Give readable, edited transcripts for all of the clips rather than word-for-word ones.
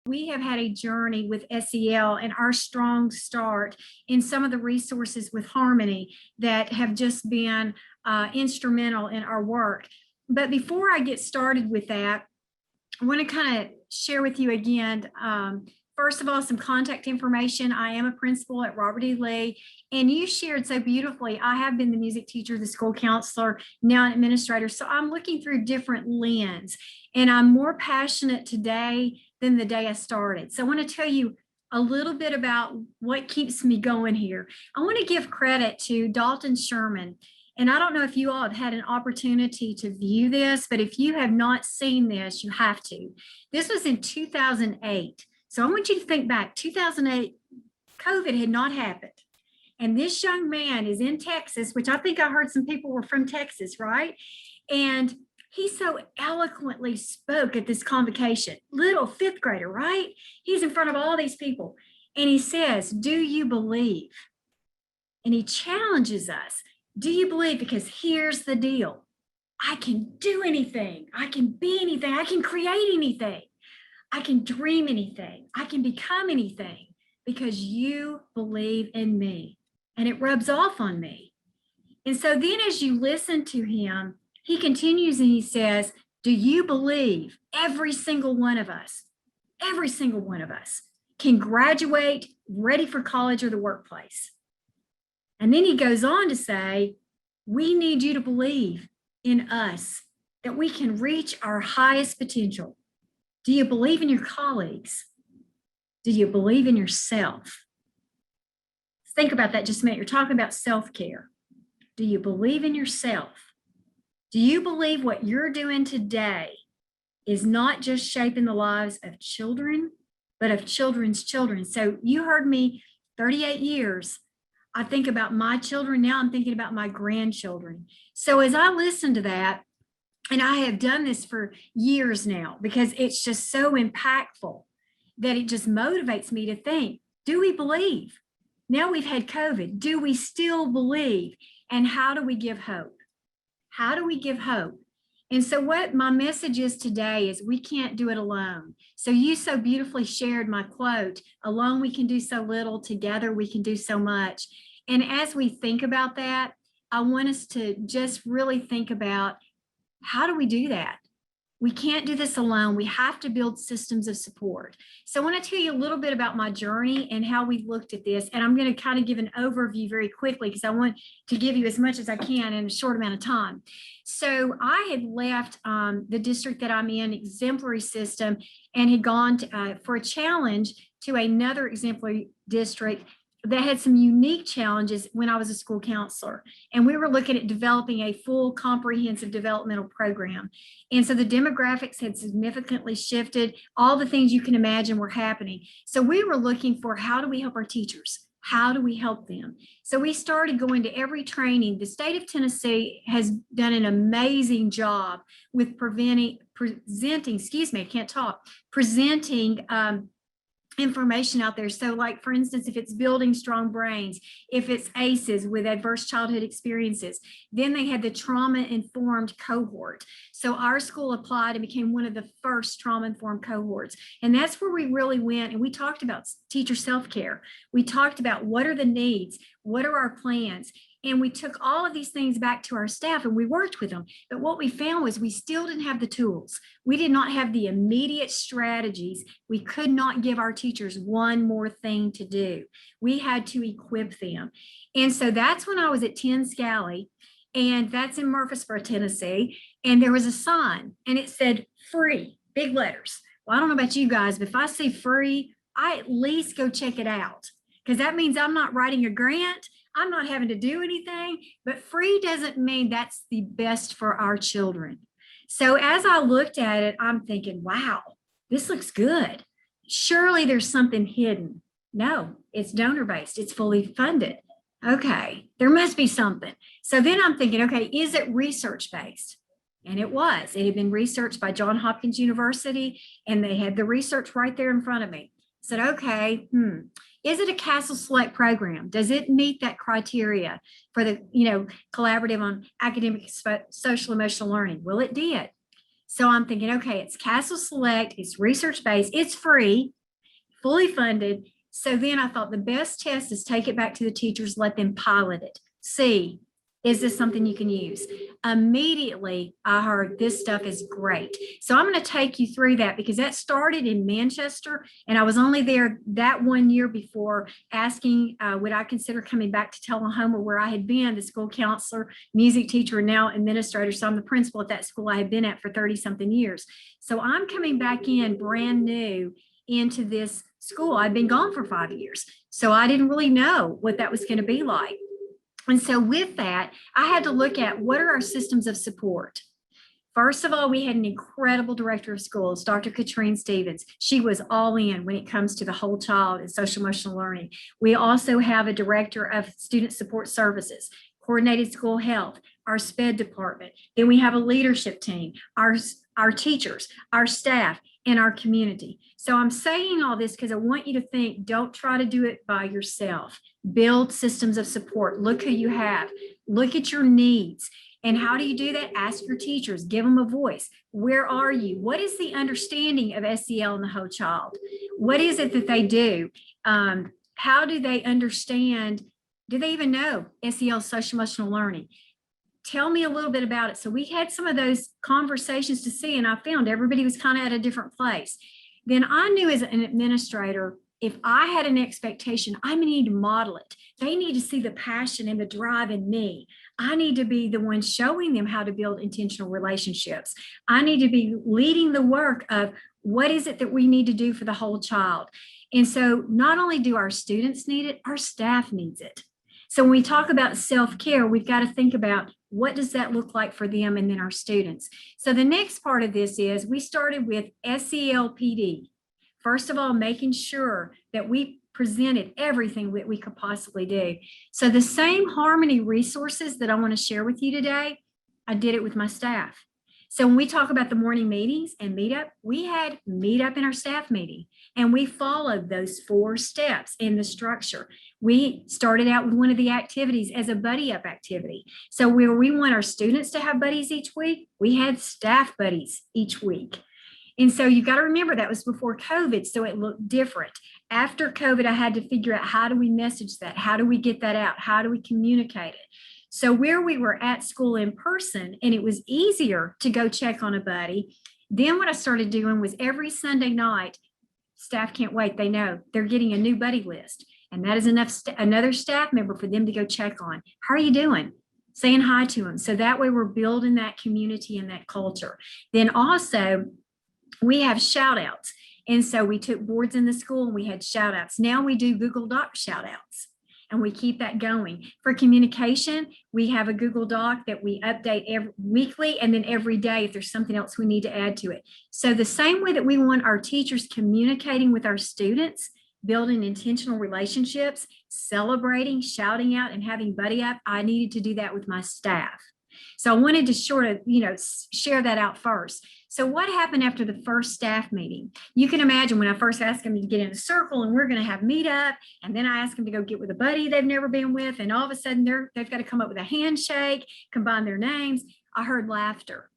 We have had a journey with SEL and our strong start in some of the resources with Harmony that have just been instrumental in our work. But before I get started with that, I want to kind of share with you again, first of all, some contact information. I am a principal at Robert E. Lee, and you shared so beautifully. I have been the music teacher, the school counselor, now an administrator. So I'm looking through different lenses, and I'm more passionate today than the day I started. So I want to tell you a little bit about what keeps me going here. I want to give credit to Dalton Sherman. And I don't know if you all have had an opportunity to view this, but if you have not seen this, you have to. This was in 2008. So I want you to think back, 2008, COVID had not happened. And this young man is in Texas, which I think I heard some people were from Texas, right? And he so eloquently spoke at this convocation, little fifth grader, right? He's in front of all these people. And he says, do you believe? And he challenges us. Do you believe? Because here's the deal. I can do anything. I can be anything. I can create anything. I can dream anything. I can become anything because you believe in me. And it rubs off on me. And so then as you listen to him, he continues and he says, do you believe every single one of us can graduate ready for college or the workplace? And then he goes on to say, we need you to believe in us, that we can reach our highest potential. Do you believe in your colleagues? Do you believe in yourself? Think about that just a minute. You're talking about self-care. Do you believe in yourself? Do you believe what you're doing today is not just shaping the lives of children, but of children's children? So you heard me 38 years. I think about my children. Now I'm thinking about my grandchildren. So as I listen to that, and I have done this for years now because it's just so impactful that it just motivates me to think, do we believe? Now we've had COVID. Do we still believe? And how do we give hope? How do we give hope? And so what my message is today is we can't do it alone. So you so beautifully shared my quote, alone we can do so little, together we can do so much. And as we think about that, I want us to just really think about how do we do that? We can't do this alone. We have to build systems of support. So I want to tell you a little bit about my journey and how we looked at this. And I'm going to kind of give an overview very quickly because I want to give you as much as I can in a short amount of time. So I had left the district that I'm in, exemplary system, and had gone to, for a challenge to another exemplary district that had some unique challenges when I was a school counselor. And we were looking at developing a full comprehensive developmental program. And so the demographics had significantly shifted. All the things you can imagine were happening. So we were looking for how do we help our teachers? How do we help them? So we started going to every training. The state of Tennessee has done an amazing job with presenting information out there. So like, for instance, if it's building strong brains, if it's ACEs with adverse childhood experiences, then they had the trauma-informed cohort. So our school applied and became one of the first trauma-informed cohorts. And that's where we really went. And we talked about teacher self-care. We talked about what are the needs? What are our plans? And we took all of these things back to our staff and we worked with them. But what we found was we still didn't have the tools. We did not have the immediate strategies. We could not give our teachers one more thing to do. We had to equip them. And so that's when I was at 10 Scally, and that's in Murfreesboro, Tennessee. And there was a sign and it said free, big letters. Well, I don't know about you guys, but if I see free, I at least go check it out because that means I'm not writing a grant. I'm not having to do anything, but free doesn't mean that's the best for our children. So as I looked at it, I'm thinking, wow, this looks good. Surely there's something hidden. No, it's donor-based. It's fully funded. Okay, there must be something. So then I'm thinking, okay, is it research-based? And it was. It had been researched by Johns Hopkins University, and they had the research right there in front of me. I said, okay, is it a Castle Select program? Does it meet that criteria for the, collaborative on academic, social, emotional learning? Well, it did. So I'm thinking, okay, it's Castle Select, it's research-based, it's free, fully funded. So then I thought the best test is take it back to the teachers, let them pilot it. See, is this something you can use? Immediately, I heard this stuff is great. So I'm going to take you through that because that started in Manchester, and I was only there that 1 year before asking, would I consider coming back to Tullahoma, where I had been the school counselor, music teacher, and now administrator. So I'm the principal at that school I had been at for 30 something years. So I'm coming back in brand new into this school. I'd been gone for 5 years. So I didn't really know what that was going to be like. And so with that, I had to look at what are our systems of support. First of all, we had an incredible director of schools, Dr. Katrine Stevens. She was all in when it comes to the whole child and social emotional learning. We also have a director of student support services, coordinated school health, our SPED department. Then we have a leadership team, our teachers, our staff, and our community. So I'm saying all this because I want you to think, don't try to do it by yourself. Build systems of support. Look who you have. Look at your needs. And how do you do that? Ask your teachers, give them a voice. Where are you? What is the understanding of SEL in the whole child? What is it that they do? How do they understand? Do they even know SEL, social emotional learning? Tell me a little bit about it. So we had some of those conversations to see, and I found everybody was kind of at a different place. Then I knew as an administrator, if I had an expectation, I need to model it. They need to see the passion and the drive in me. I need to be the one showing them how to build intentional relationships. I need to be leading the work of what is it that we need to do for the whole child. And so not only do our students need it, our staff needs it. So when we talk about self-care, we've got to think about what does that look like for them and then our students. So the next part of this is we started with SELPD. First of all, making sure that we presented everything that we could possibly do. So the same Harmony resources that I want to share with you today, I did it with my staff. So when we talk about the morning meetings and Meetup, we had Meetup in our staff meeting, and we followed those 4 steps in the structure. We started out with one of the activities as a buddy up activity. So where we want our students to have buddies each week, we had staff buddies each week. And so you've got to remember that was before COVID, so it looked different. After COVID, I had to figure out how do we message that? How do we get that out? How do we communicate it? So where we were at school in person and it was easier to go check on a buddy, then what I started doing was every Sunday night, staff can't wait. They know they're getting a new buddy list. And that is another staff member for them to go check on. How are you doing? Saying hi to them. So that way we're building that community and that culture. Then also we have shout outs. And so we took boards in the school and we had shout outs. Now we do Google Doc shout outs. And we keep that going. For communication, we have a Google Doc that we update weekly and then every day if there's something else we need to add to it. So the same way that we want our teachers communicating with our students, building intentional relationships, celebrating, shouting out, and having buddy up, I needed to do that with my staff. So I wanted to share that out first. So what happened after the first staff meeting? You can imagine when I first asked them to get in a circle and we're going to have Meetup, and then I asked them to go get with a buddy they've never been with, and all of a sudden they've got to come up with a handshake, combine their names. I heard laughter.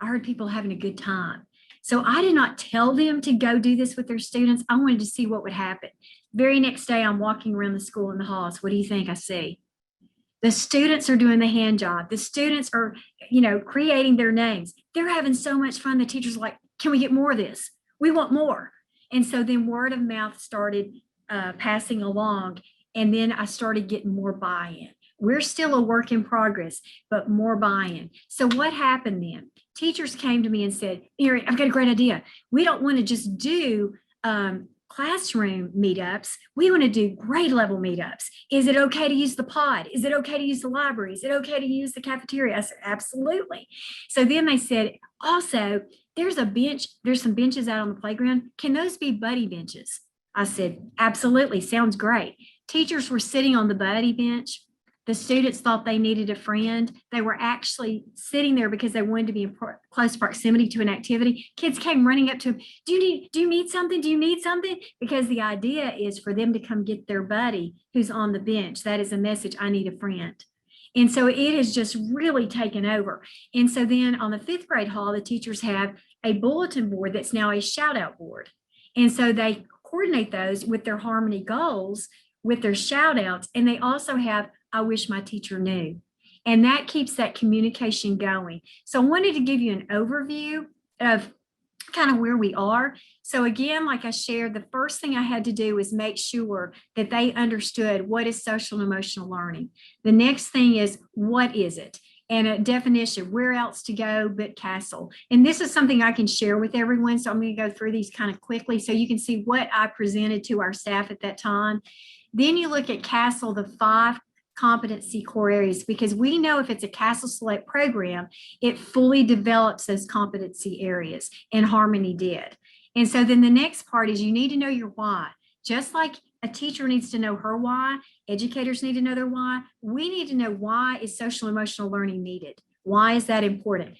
I heard people having a good time. So I did not tell them to go do this with their students. I wanted to see what would happen. Very next day, I'm walking around the school in the halls. What do you think I see? The students are doing the hand job. The students are, creating their names. They're having so much fun. The teachers are like, can we get more of this? We want more. And so then word of mouth started passing along. And then I started getting more buy-in. We're still a work in progress, but more buy-in. So what happened then? Teachers came to me and said, Mary, I've got a great idea. We don't want to just do classroom meetups. We want to do grade level meetups. Is it okay to use the pod? Is it okay to use the library? Is it okay to use the cafeteria? I said, absolutely. So then they said, also, there's some benches out on the playground. Can those be buddy benches? I said, absolutely. Sounds great. Teachers were sitting on the buddy bench. The students thought they needed a friend. They were actually sitting there because they wanted to be in close proximity to an activity. Kids came running up to them. Do you need something? Do you need something? Because the idea is for them to come get their buddy who's on the bench. That is a message. I need a friend. And so it has just really taken over. And so then on the 5th grade hall, the teachers have a bulletin board that's now a shout out board. And so they coordinate those with their harmony goals, with their shout outs. And they also have, I wish my teacher knew. And that keeps that communication going. So I wanted to give you an overview of kind of where we are. So again, like I shared, the first thing I had to do was make sure that they understood what is social and emotional learning. The next thing is, what is it? And a definition, where else to go but CASEL. And this is something I can share with everyone. So I'm going to go through these kind of quickly so you can see what I presented to our staff at that time. Then you look at CASEL, the 5 competency core areas, because we know if it's a CASEL Select program, it fully develops those competency areas, and Harmony did. And so then the next part is you need to know your why. Just like a teacher needs to know her why, educators need to know their why, we need to know why is social emotional learning needed. Why is that important?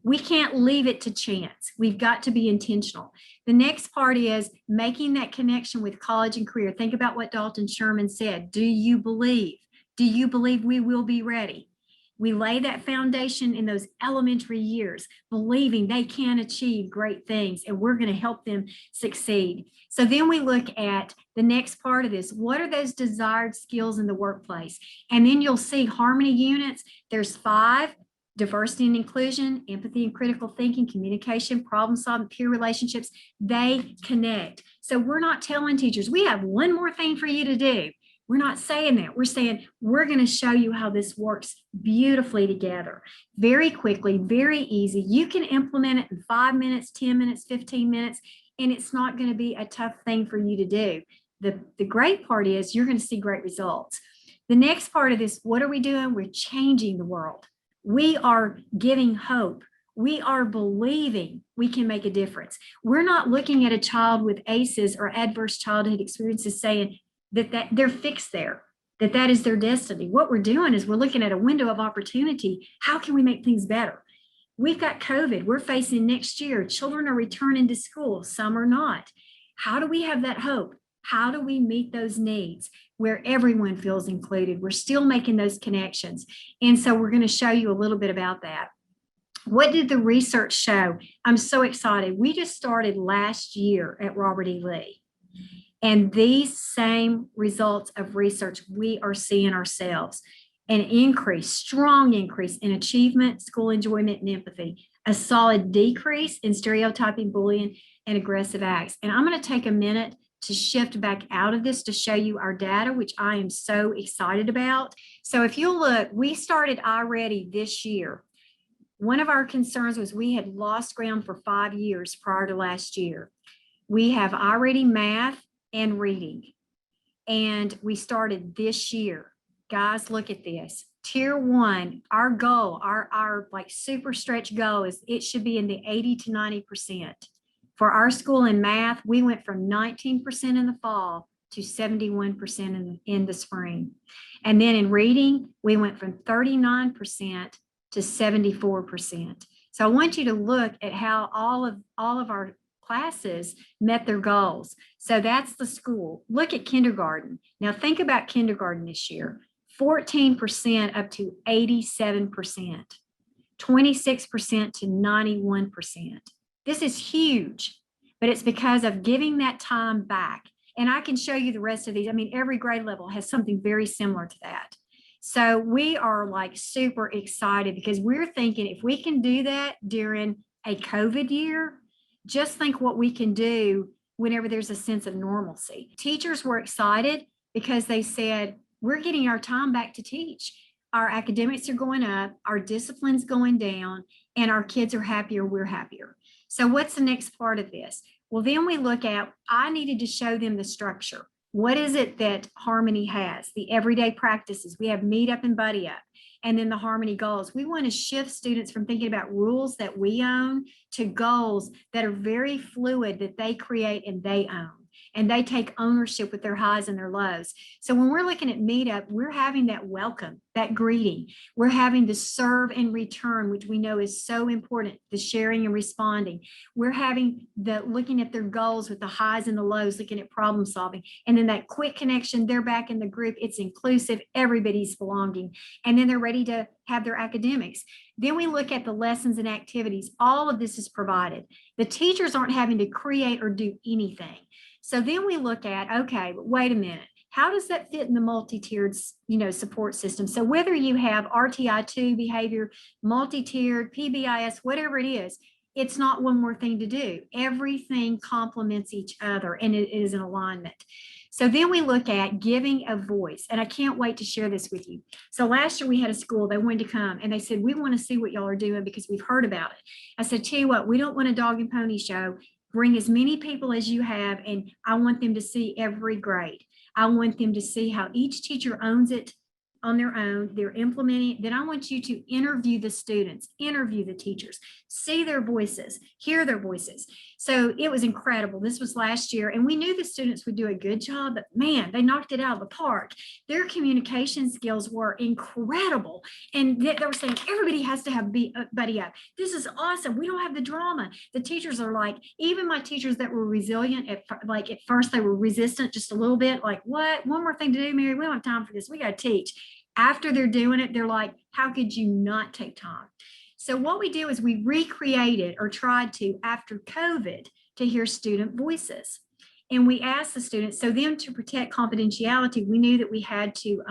We can't leave it to chance. We've got to be intentional. The next part is making that connection with college and career. Think about what Dalton Sherman said. Do you believe? Do you believe we will be ready? We lay that foundation in those elementary years, believing they can achieve great things, and we're going to help them succeed. So then we look at the next part of this. What are those desired skills in the workplace? And then you'll see Harmony units. There's 5: diversity and inclusion, empathy and critical thinking, communication, problem solving, peer relationships. They connect. So we're not telling teachers, we have one more thing for you to do. We're not saying that. We're saying we're going to show you how this works beautifully together, very quickly, very easy. You can implement it in 5 minutes, 10 minutes, 15 minutes, and it's not going to be a tough thing for you to do. The great part is you're going to see great results. The next part of this, what are we doing? We're changing the world. We are giving hope. We are believing we can make a difference. We're not looking at a child with ACEs or adverse childhood experiences saying, that they're fixed there, that is their destiny. What we're doing is we're looking at a window of opportunity. How can we make things better? We've got COVID. We're facing next year. Children are returning to school. Some are not. How do we have that hope? How do we meet those needs where everyone feels included? We're still making those connections. And so we're going to show you a little bit about that. What did the research show? I'm so excited. We just started last year at Robert E. Lee. And these same results of research we are seeing ourselves. An increase, strong increase in achievement, school enjoyment, and empathy. A solid decrease in stereotyping, bullying, and aggressive acts. And I'm going to take a minute to shift back out of this to show you our data, which I am so excited about. So if you look, we started iReady this year. One of our concerns was we had lost ground for 5 years prior to last year. We have iReady math and reading. And we started this year. Guys, look at this. Tier 1, our goal, our like super stretch goal is it should be in the 80 to 90%. For our school in math, we went from 19% in the fall to 71% in the spring. And then in reading, we went from 39% to 74%. So I want you to look at how all of our classes met their goals. So that's the school. Look at kindergarten. Now think about kindergarten this year. 14% up to 87%, 26% to 91%. This is huge, but it's because of giving that time back. And I can show you the rest of these. I mean, every grade level has something very similar to that. So we are like super excited because we're thinking if we can do that during a COVID year, just think what we can do whenever there's a sense of normalcy. Teachers were excited because they said, we're getting our time back to teach. Our academics are going up, our discipline's going down, and our kids are happier, we're happier. So what's the next part of this? Well, then we look at, I needed to show them the structure. What is it that Harmony has? The everyday practices. We have Meetup and Buddy Up. And then the Harmony goals. We want to shift students from thinking about rules that we own to goals that are very fluid, that they create and they own. and they take ownership with their highs and their lows. So when we're looking at Meetup, we're having that welcome, that greeting. We're having the serve and return, which we know is so important, the sharing and responding. We're having the looking at their goals with the highs and the lows, looking at problem solving. And then that quick connection, they're back in the group. It's inclusive, everybody's belonging. And then they're ready to have their academics. Then we look at the lessons and activities. All of this is provided. The teachers aren't having to create or do anything. So then we look at, okay, but wait a minute. How does that fit in the multi-tiered, support system? So whether you have RTI2 behavior, multi-tiered, PBIS, whatever it is, it's not one more thing to do. Everything complements each other, and it is an alignment. So then we look at giving a voice, and I can't wait to share this with you. So last year we had a school, they wanted to come and they said, we want to see what y'all are doing because we've heard about it. I said, tell you what, we don't want a dog and pony show. Bring as many people as you have, and I want them to see every grade. I want them to see how each teacher owns it on their own. They're implementing it. Then I want you to interview the students, interview the teachers, see their voices, hear their voices. So it was incredible. This was last year, and we knew the students would do a good job, but man, they knocked it out of the park. Their communication skills were incredible. And they were saying, everybody has to have buddy up. This is awesome. We don't have the drama. The teachers are like, even my teachers that were resilient, at first they were resistant just a little bit, like, what? One more thing to do, Mary? We don't have time for this. We got to teach. After they're doing it, they're like, how could you not take time? So what we do is we recreated, or tried to, after COVID, to hear student voices. And we asked the students, so then to protect confidentiality, we knew that we had to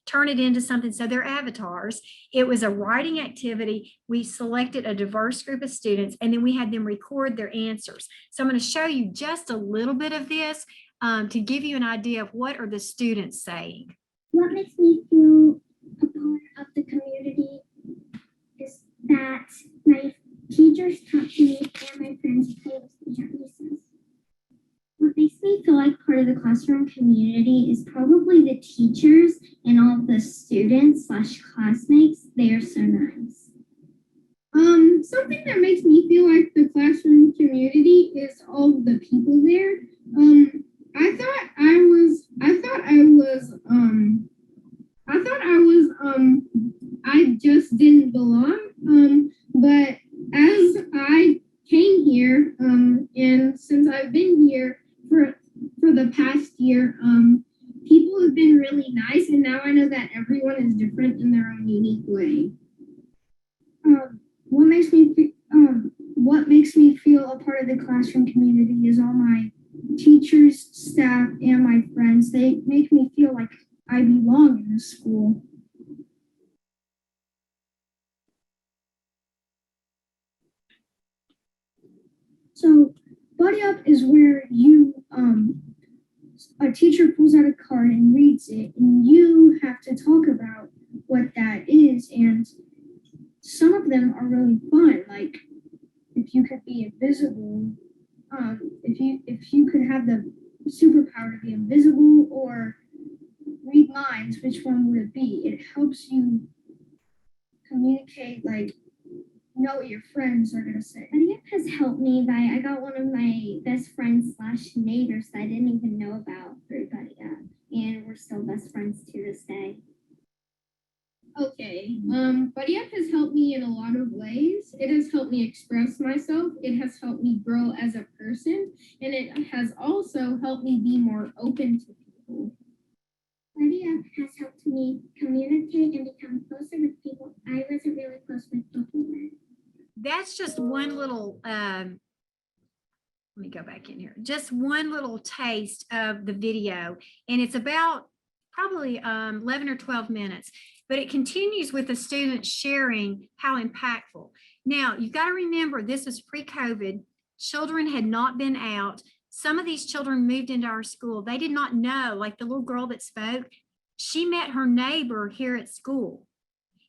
turn it into something. So their avatars, it was a writing activity. We selected a diverse group of students, and then we had them record their answers. So I'm going to show you just a little bit of this to give you an idea of what are the students saying. What makes me feel a part of the community is that my teachers talk to me and my friends play with me at recess. What makes me feel like part of the classroom community is probably the teachers and all of the students / classmates. They are so nice. Something that makes me feel like the classroom community is all the people there. I just didn't belong. But as I came here, and since I've been here for the past year, people have been really nice, and now I know that everyone is different in their own unique way. What makes me feel a part of the classroom community is all my teachers, staff, and my friends. They make me feel like I belong in this school. So, Buddy Up is where a teacher pulls out a card and reads it, and you have to talk about what that is. And some of them are really fun, like if you could be invisible, if you could have the superpower to be invisible or read minds, which one would it be? It helps you communicate, like know what your friends are gonna say. Meetup has helped me I got one of my best friends / neighbors that I didn't even know about through Buddy Up, and we're still best friends to this day. Okay, Buddy Up has helped me in a lot of ways. It has helped me express myself. It has helped me grow as a person, and it has also helped me be more open to people. Buddy Up has helped me communicate and become closer with people I wasn't really close with before. That's just one little, let me go back in here, just one little taste of the video. And it's about probably 11 or 12 minutes, but it continues with the students sharing how impactful. Now, you've got to remember, this was pre-COVID. Children had not been out. Some of these children moved into our school. They did not know, like the little girl that spoke, she met her neighbor here at school,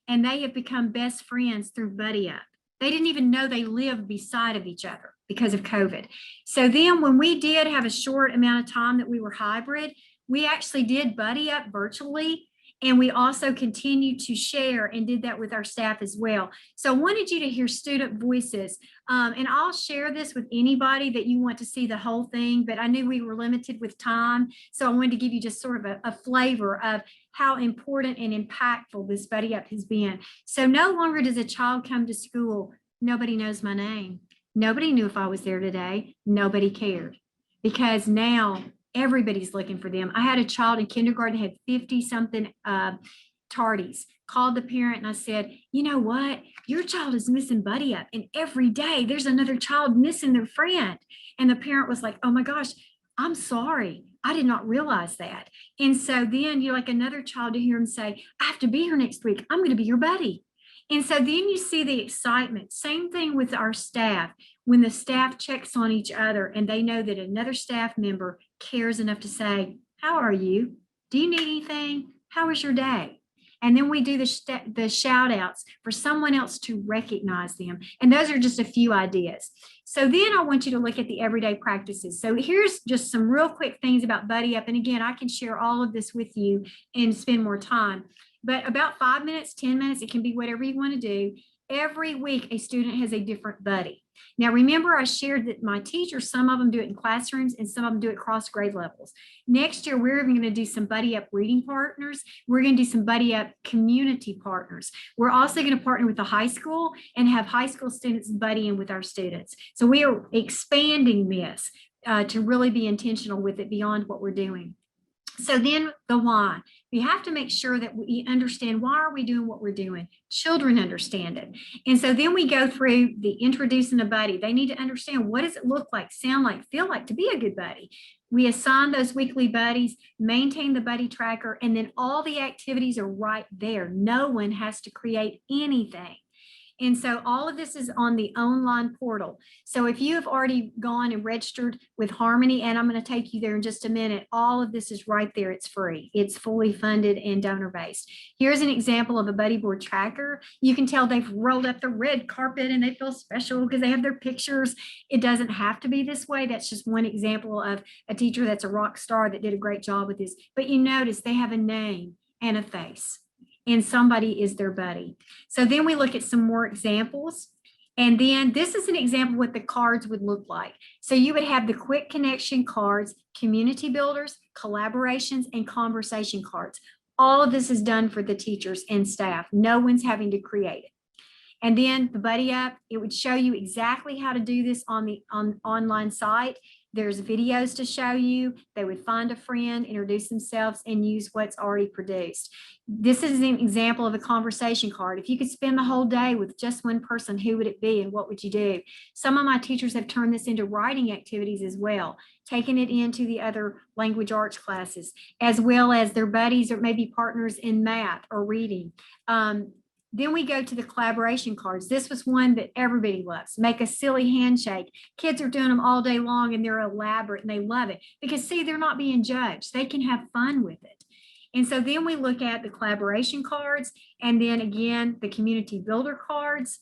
and they have become best friends through Buddy Up. They didn't even know they lived beside of each other because of COVID. So then when we did have a short amount of time that we were hybrid, we actually did Buddy Up virtually. And we also continue to share and did that with our staff as well. So I wanted you to hear student voices. And I'll share this with anybody that you want to see the whole thing, but I knew we were limited with time. So I wanted to give you just sort of a flavor of how important and impactful this Buddy Up has been. So no longer does a child come to school, nobody knows my name. Nobody knew if I was there today. Nobody cared, because now everybody's looking for them. I had a child in kindergarten, had 50 something tardies, called the parent and I said, you know what? Your child is missing Buddy Up, and every day there's another child missing their friend. And the parent was like, oh my gosh, I'm sorry. I did not realize that. And so then you're like another child to hear him say, I have to be here next week. I'm going to be your buddy. And so then you see the excitement. Same thing with our staff. When the staff checks on each other and they know that another staff member cares enough to say, how are you? Do you need anything? How was your day? And then we do the shout outs for someone else to recognize them. And those are just a few ideas. So then I want you to look at the everyday practices. So here's just some real quick things about Buddy Up. And again, I can share all of this with you and spend more time. But about 5 minutes, 10 minutes, it can be whatever you want to do. Every week, a student has a different buddy. Now, remember, I shared that my teachers, some of them do it in classrooms and some of them do it cross grade levels. Next year, we're even going to do some Buddy Up reading partners. We're going to do some Buddy Up community partners. We're also going to partner with the high school and have high school students buddying with our students. So we are expanding this to really be intentional with it beyond what we're doing. So then the why. We have to make sure that we understand, why are we doing what we're doing? Children understand it. And so then we go through the introducing a buddy. They need to understand, what does it look like, sound like, feel like to be a good buddy? We assign those weekly buddies, maintain the buddy tracker, and then all the activities are right there. No one has to create anything. And so all of this is on the online portal. So if you have already gone and registered with Harmony, and I'm going to take you there in just a minute, all of this is right there. It's free. It's fully funded and donor-based. Here's an example of a buddy board tracker. You can tell they've rolled up the red carpet and they feel special because they have their pictures. It doesn't have to be this way. That's just one example of a teacher that's a rock star that did a great job with this. But you notice they have a name and a face, and somebody is their buddy. So then we look at some more examples. And then this is an example of what the cards would look like. So you would have the quick connection cards, community builders, collaborations, and conversation cards. All of this is done for the teachers and staff. No one's having to create it. And then the Buddy Up, it would show you exactly how to do this on the online site. There's videos to show you. They would find a friend, introduce themselves, and use what's already produced. This is an example of a conversation card. If you could spend the whole day with just one person, who would it be and what would you do? Some of my teachers have turned this into writing activities as well, taking it into the other language arts classes, as well as their buddies or maybe partners in math or reading. Then we go to the collaboration cards. This was one that everybody loves. Make a silly handshake. Kids are doing them all day long and they're elaborate and they love it because, see, they're not being judged. They can have fun with it. And so then we look at the collaboration cards, and then again, the community builder cards,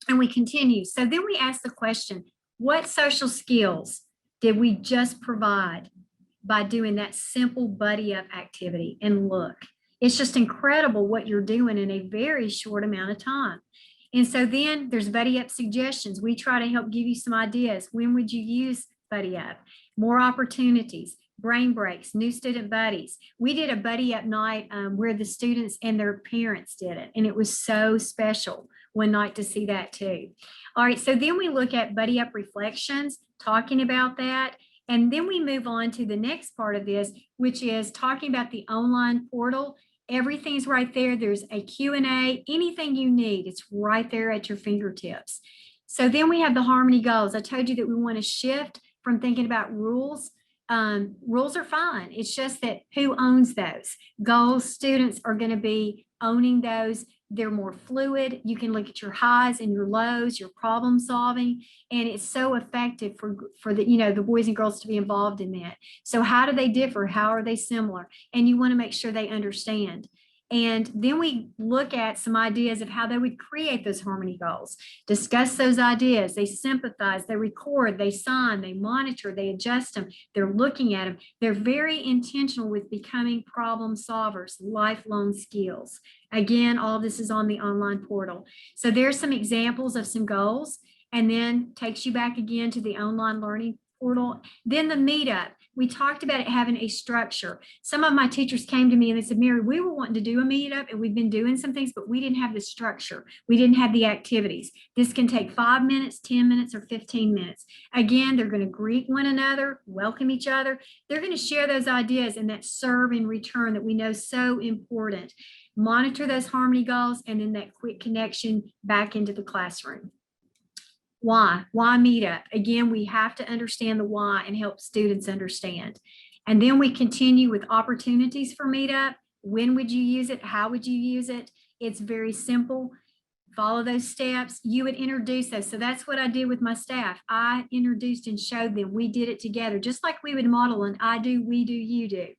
and we continue. So then we ask the question, what social skills did we just provide by doing that simple Buddy Up activity? And look, it's just incredible what you're doing in a very short amount of time. And so then there's Buddy Up suggestions. We try to help give you some ideas. When would you use Buddy Up? More opportunities, brain breaks, new student buddies. We did a Buddy Up night where the students and their parents did it. And it was so special one night to see that too. All right, so then we look at Buddy Up reflections, talking about that. And then we move on to the next part of this, which is talking about the online portal. Everything's right there. There's a Q&A, anything you need, it's right there at your fingertips. So then we have the Harmony goals. I told you that we want to shift from thinking about rules. Rules are fine. It's just that who owns those? Goals, students are going to be owning those. They're more fluid. You can look at your highs and your lows, your problem solving, and it's so effective for the, the boys and girls to be involved in that. So how do they differ? How are they similar? And you want to make sure they understand. And then we look at some ideas of how they would create those harmony goals, discuss those ideas. They sympathize, they record, they sign, they monitor, they adjust them. They're looking at them. They're very intentional with becoming problem solvers, lifelong skills. Again, all this is on the online portal. So there's some examples of some goals, and then takes you back again to the online learning portal. Then the meetup. We talked about it having a structure. Some of my teachers came to me and they said, Mary, we were wanting to do a meetup and we've been doing some things, but we didn't have the structure. We didn't have the activities. This can take 5 minutes, 10 minutes, or 15 minutes. Again, they're going to greet one another, welcome each other. They're going to share those ideas and that serve and return that we know is so important. Monitor those harmony goals and then that quick connection back into the classroom. Why? Why meetup? Again, we have to understand the why and help students understand. And then we continue with opportunities for meetup. When would you use it? How would you use it? It's very simple. Follow those steps. You would introduce those. So that's what I did with my staff. I introduced and showed them. We did it together, just like we would model an I do, we do, you do.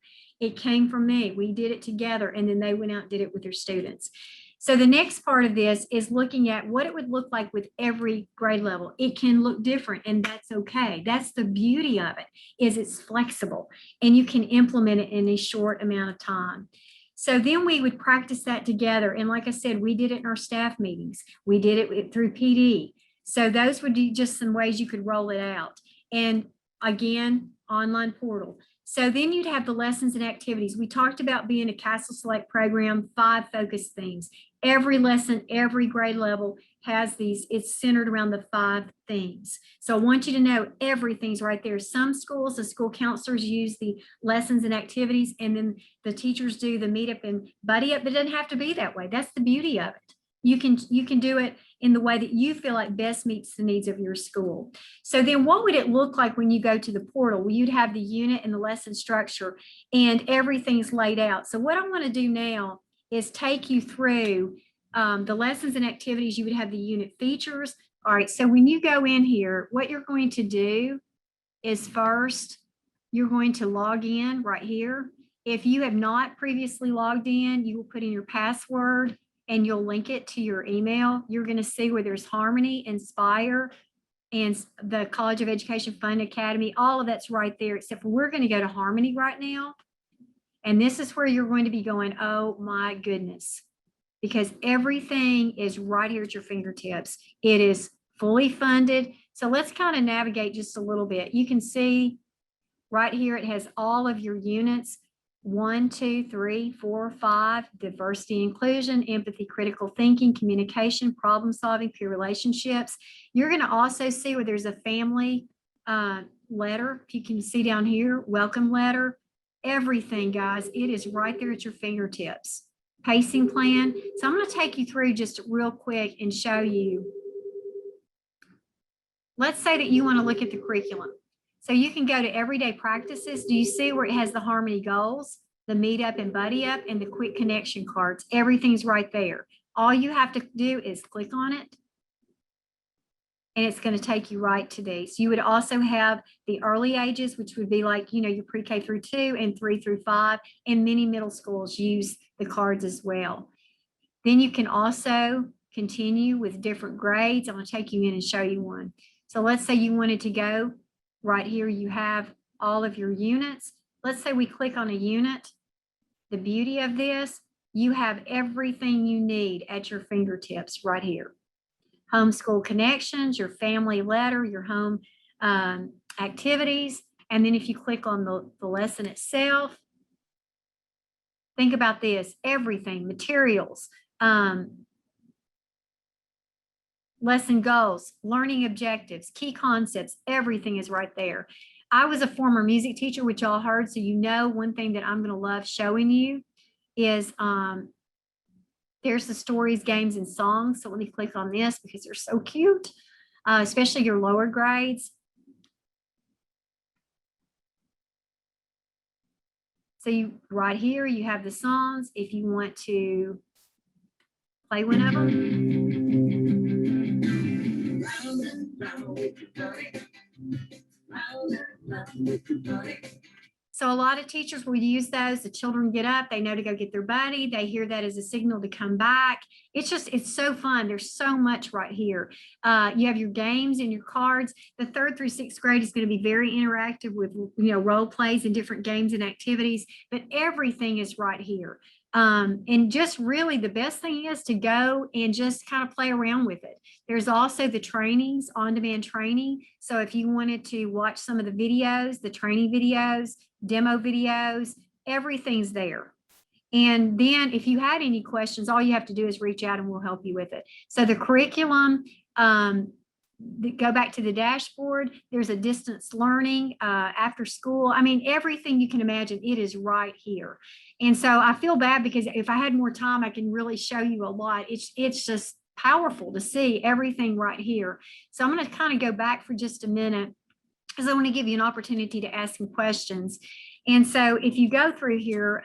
It came from me. We did it together, and then they went out and did it with their students. So the next part of this is looking at what it would look like with every grade level. It can look different, and that's okay. That's the beauty of it, is it's flexible and you can implement it in a short amount of time. So then we would practice that together. And like I said, we did it in our staff meetings. We did it through PD. So those would be just some ways you could roll it out. And again, online portal. So then you'd have the lessons and activities. We talked about being a Castle Select program, 5 focus themes. Every lesson, every grade level has these. It's centered around the 5 themes. So I want you to know everything's right there. Some schools, the school counselors use the lessons and activities, and then the teachers do the meetup and buddy up. But it doesn't have to be that way. That's the beauty of it. You can do it in the way that you feel like best meets the needs of your school. So then what would it look like when you go to the portal? Well, you'd have the unit and the lesson structure and everything's laid out. So what I want to do now is take you through the lessons and activities. You would have the unit features. All right, so when you go in here, what you're going to do is first, you're going to log in right here. If you have not previously logged in, you will put in your password and you'll link it to your email. You're going to see where there's Harmony, Inspire, and the College of Education Fund Academy. All of that's right there, except for we're going to go to Harmony right now. And this is where you're going to be going, oh my goodness, because everything is right here at your fingertips. It is fully funded. So let's kind of navigate just a little bit. You can see right here, it has all of your units. 1, 2, 3, 4, 5, diversity, inclusion, empathy, critical thinking, communication, problem solving, peer relationships. You're going to also see where there's a family letter. If you can see down here, welcome letter, everything, guys. It is right there at your fingertips. Pacing plan. So I'm going to take you through just real quick and show you. Let's say that you want to look at the curriculum. So you can go to everyday practices. Do you see where it has the Harmony goals, the meetup and buddy up, and the quick connection cards? Everything's right there. All you have to do is click on it, and it's going to take you right to these. You would also have the early ages, which would be like, your pre-K through 2 and 3 through 5, and many middle schools use the cards as well. Then you can also continue with different grades. I'm going to take you in and show you one. So let's say you wanted to go right here, you have all of your units. Let's say we click on a unit. The beauty of this, you have everything you need at your fingertips right here. Homeschool connections, your family letter, your home activities. And then if you click on the lesson itself, think about this, everything, materials, lesson goals, learning objectives, key concepts, everything is right there. I was a former music teacher, which y'all heard, so one thing that I'm going to love showing you is there's the stories, games, and songs. So let me click on this because they're so cute, especially your lower grades. So right here, you have the songs. If you want to play one of them. So a lot of teachers will use those. The children get up, they know to go get their buddy. They hear that as a signal to come back. It's so fun. There's so much right here. You have your games and your cards. The 3rd through 6th grade is going to be very interactive with, role plays and different games and activities, but everything is right here. And just really the best thing is to go and just kind of play around with it. There's also the trainings, on-demand training. So if you wanted to watch some of the videos, the training videos, demo videos, everything's there. And then if you had any questions, all you have to do is reach out and we'll help you with it. So the curriculum, go back to the dashboard. There's a distance learning after school. I mean, everything you can imagine, it is right here. And so I feel bad because if I had more time, I can really show you a lot. It's just powerful to see everything right here. So I'm going to kind of go back for just a minute because I want to give you an opportunity to ask some questions. And so if you go through here,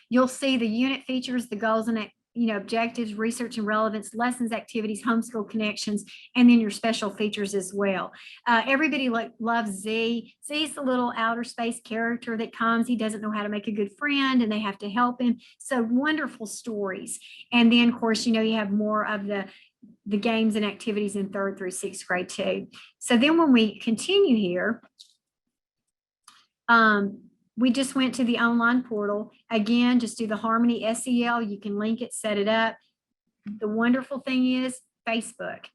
you'll see the unit features, the goals and objectives, research and relevance, lessons, activities, homeschool connections, and then your special features as well. Everybody loves Z. Z's the little outer space character that comes. He doesn't know how to make a good friend and they have to help him. So wonderful stories. And then of course, you have more of the games and activities in 3rd through 6th grade too. So then when we continue here, we just went to the online portal. Again, just do the Harmony SEL. You can link it, set it up. The wonderful thing is Facebook,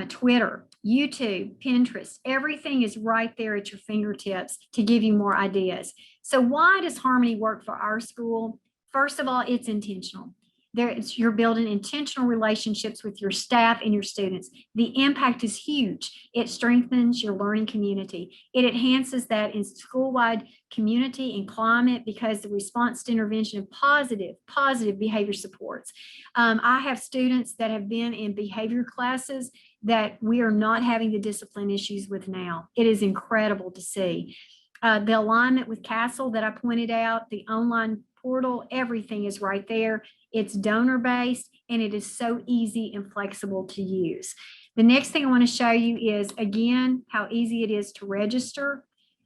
Twitter, YouTube, Pinterest, everything is right there at your fingertips to give you more ideas. So why does Harmony work for our school? First of all, it's intentional. You're building intentional relationships with your staff and your students. The impact is huge. It strengthens your learning community. It enhances that in school-wide community and climate because the response to intervention of positive behavior supports. I have students that have been in behavior classes that we are not having the discipline issues with now. It is incredible to see. The alignment with CASEL that I pointed out, the online portal, everything is right there. It's donor-based and it is so easy and flexible to use. The next thing I want to show you is, again, how easy it is to register.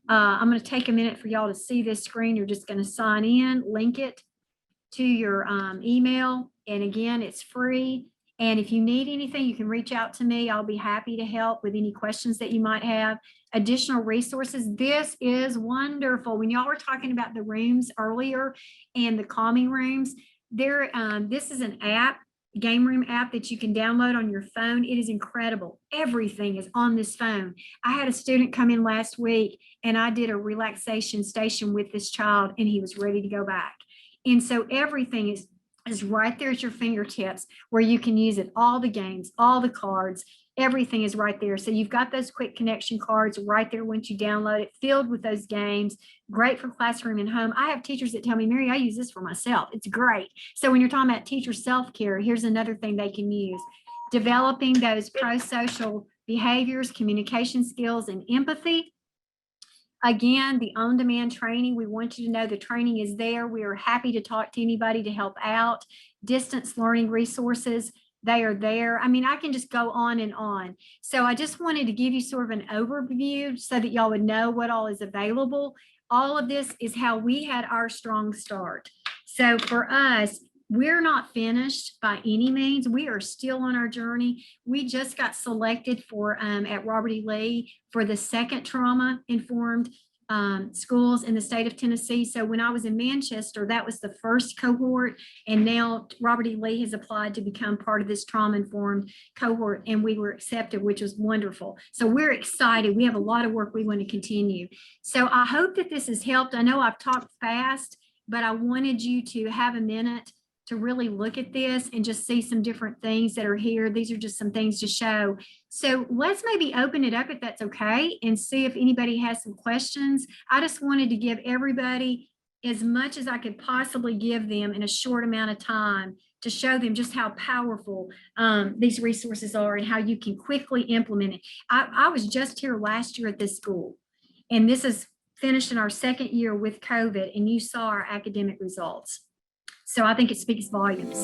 I'm going to take a minute for y'all to see this screen. You're just going to sign in, link it to your email. And again, it's free. And if you need anything, you can reach out to me. I'll be happy to help with any questions that you might have. Additional resources. This is wonderful. When y'all were talking about the rooms earlier and the calming rooms, this is an app, game room app that you can download on your phone. It is incredible. Everything is on this phone. I had a student come in last week and I did a relaxation station with this child and he was ready to go back. And so everything is right there at your fingertips where you can use it. All the games, all the cards, everything is right there. So you've got those quick connection cards right there once you download it, filled with those games, great for classroom and home. I have teachers that tell me, Mary, I use this for myself. It's great. So when you're talking about teacher self-care, here's another thing they can use. Developing those pro-social behaviors, communication skills, and empathy. Again, the on-demand training, we want you to know the training is there. We are happy to talk to anybody to help out. Distance learning resources, they are there. I mean, I can just go on and on. So I just wanted to give you sort of an overview so that y'all would know what all is available. All of this is how we had our strong start. So for us, we're not finished by any means. We are still on our journey. We just got selected for at Robert E. Lee for the second trauma-informed schools in the state of Tennessee. So when I was in Manchester, that was the first cohort. And now Robert E. Lee has applied to become part of this trauma-informed cohort. And we were accepted, which was wonderful. So we're excited. We have a lot of work we want to continue. So I hope that this has helped. I know I've talked fast, but I wanted you to have a minute to really look at this and just see some different things that are here. These are just some things to show. So let's maybe open it up if that's okay and see if anybody has some questions. I just wanted to give everybody as much as I could possibly give them in a short amount of time to show them just how powerful these resources are and how you can quickly implement it. I was just here last year at this school, and this is finishing our second year with COVID, and you saw our academic results. So I think it speaks volumes.